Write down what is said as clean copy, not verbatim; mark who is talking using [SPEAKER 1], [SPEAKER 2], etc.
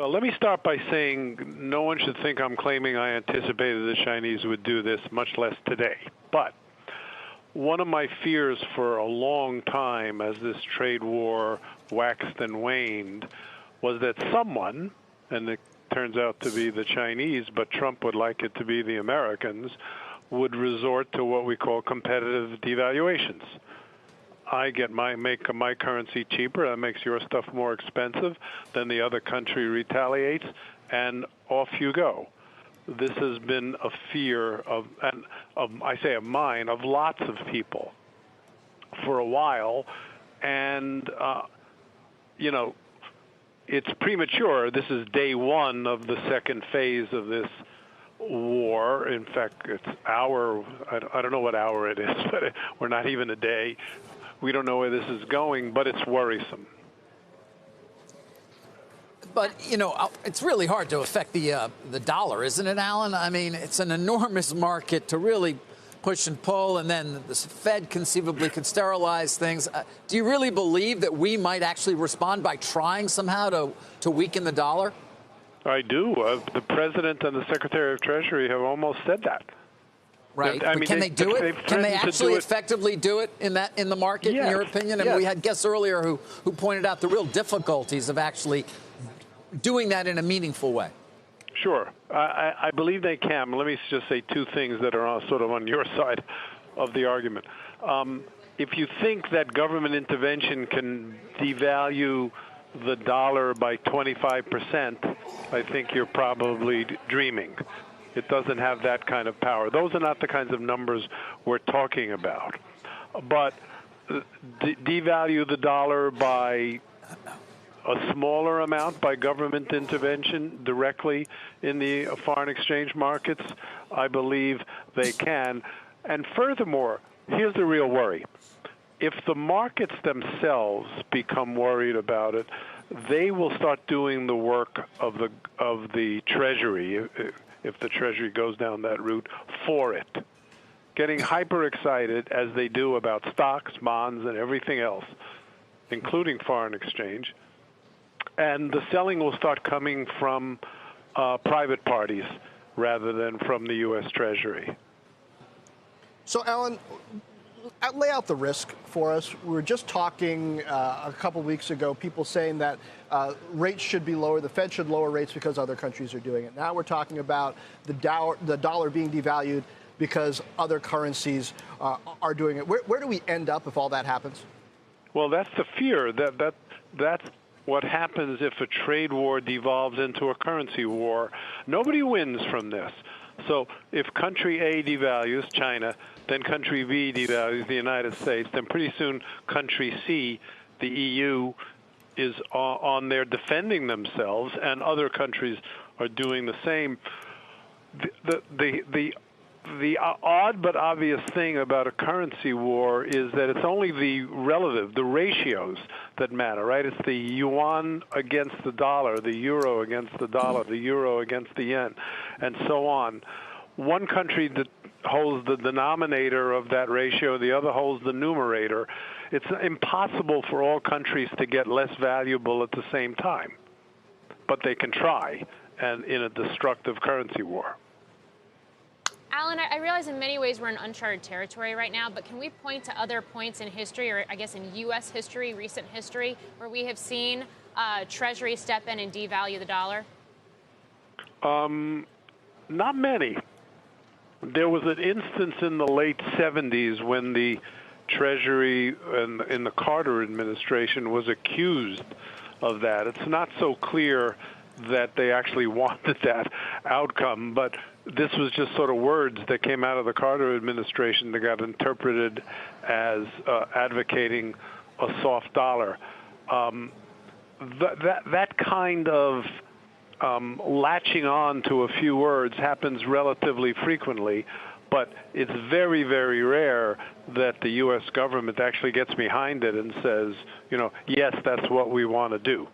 [SPEAKER 1] Well, let me start by saying no one should think I'm claiming I anticipated the Chinese would do this, much less today. But one of my fears for a long time as this trade war waxed and waned was that someone, and it turns out to be the Chinese, but Trump would like it to be the Americans, would resort to what we call competitive devaluations. I make my currency cheaper, that makes your stuff more expensive, then the other country retaliates, and off you go. This has been a fear of mine, of lots of people for a while, and it's premature. This is day one of the second phase of this war. In fact, it's I don't know what hour it is, but we're not even a day. We don't know where this is going, but it's worrisome.
[SPEAKER 2] But, it's really hard to affect the dollar, isn't it, Alan? I mean, it's an enormous market to really push and pull, and then the Fed conceivably could sterilize things. Do you really believe that we might actually respond by trying somehow to weaken the dollar?
[SPEAKER 1] I do. The President and the Secretary of Treasury have almost said that.
[SPEAKER 2] Right. Can they do it? Can they actually effectively do it in the market, in your opinion? And we had guests earlier who pointed out the real difficulties of actually doing that in a meaningful way.
[SPEAKER 1] Sure. I believe they can. Let me just say two things that are sort of on your side of the argument. If you think that government intervention can devalue the dollar by 25%, I think you're probably dreaming. It doesn't have that kind of power. Those are not the kinds of numbers we're talking about. But devalue the dollar by a smaller amount by government intervention directly in the foreign exchange markets, I believe they can. And furthermore, here's the real worry. If the markets themselves become worried about it, they will start doing the work of the Treasury, if the Treasury goes down that route, for it, getting hyper excited as they do about stocks, bonds, and everything else, including foreign exchange. And the selling will start coming from private parties rather than from the U.S. Treasury.
[SPEAKER 3] So, Alan, lay out the risk for us. We were just talking a couple of weeks ago, people saying that rates should be lower, the Fed should lower rates because other countries are doing it. Now we're talking about the dollar being devalued because other currencies are doing it. Where do we end up if all that happens?
[SPEAKER 1] Well, that's the fear. That's what happens if a trade war devolves into a currency war. Nobody wins from this. So if country A devalues, China, then country B devalues, the United States, then pretty soon country C, the EU, is on there defending themselves, and other countries are doing the same. The odd but obvious thing about a currency war is that it's only the ratios that matter, right? It's the yuan against the dollar, the euro against the dollar, the euro against the yen, and so on. One country that holds the denominator of that ratio, the other holds the numerator. It's impossible for all countries to get less valuable at the same time, but they can try, and in a destructive currency war.
[SPEAKER 4] Alan, I realize in many ways we're in uncharted territory right now, but can we point to other points in history, or I guess in U.S. history, recent history, where we have seen Treasury step in and devalue the dollar?
[SPEAKER 1] Not many. There was an instance in the late 70s when the Treasury in the Carter administration was accused of that. It's not so clear that they actually wanted that outcome, but this was just sort of words that came out of the Carter administration that got interpreted as advocating a soft dollar. That kind of latching on to a few words happens relatively frequently, but it's very, very rare that the U.S. government actually gets behind it and says, yes, that's what we want to do.